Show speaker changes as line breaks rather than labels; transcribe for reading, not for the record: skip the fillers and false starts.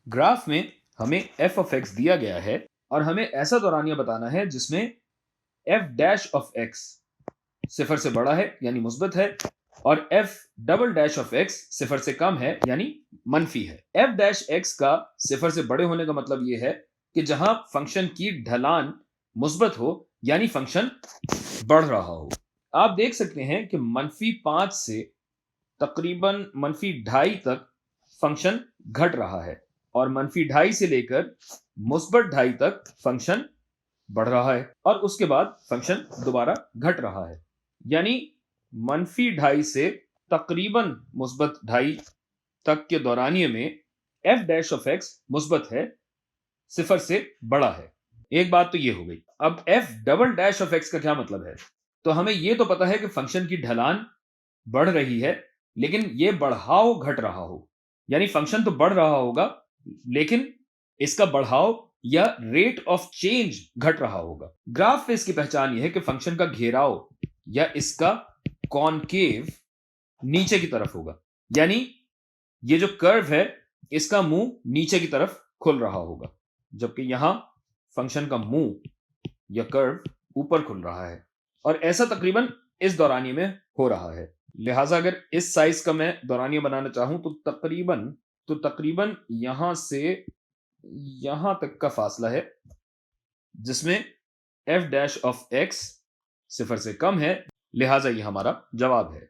Graph में हमें F of x दिया गया है और हमें ऐसा दौरानिया बताना है जिसमें एफ डैश ऑफ एक्स सिफर से बड़ा है यानी मुस्बत है और F double dash of X सिफर से कम है यानी मनफी है। एफ डैश एक्स का सिफर से बड़े होने का मतलब यह है कि जहां फंक्शन की ढलान मुस्बत हो यानी फंक्शन बढ़ रहा हो। आप देख सकते हैं कि -5 से तकरीबन -2.5 तक फंक्शन घट रहा है और -2.5 से लेकर +2.5 तक फंक्शन बढ़ रहा है और उसके बाद फंक्शन दोबारा घट रहा है। यानी -2.5 से तकरीबन +2.5 तक के दौरानिये में एफ डैश ऑफ एक्स मुस्बत है, सिफर से बड़ा है। एक बात तो ये हो गई। अब F double dash of x का क्या मतलब है? तो हमें यह तो पता है कि फंक्शन की ढलान बढ़ रही है, लेकिन यह बढ़ाव घट रहा हो। यानी फंक्शन तो बढ़ रहा होगा, लेकिन इसका बढ़ाव या रेट ऑफ चेंज घट रहा होगा। ग्राफ पे इसकी पहचान यह है कि फंक्शन का घेराव या इसका कॉनकेव नीचे की तरफ होगा। यानी ये जो कर्व है, इसका मुंह नीचे की तरफ खुल रहा होगा, जबकि यहां फंक्शन का मुंह या कर्व ऊपर खुल रहा है और ऐसा तकरीबन इस दौरानिये में हो रहा है। लिहाजा अगर इस साइज का मैं दौरानिया बनाना चाहूं तो तकरीबन यहां से यहां तक का फासला है, जिसमें एफ डैश ऑफ एक्स सिफर से कम है। लिहाजा ये हमारा जवाब है।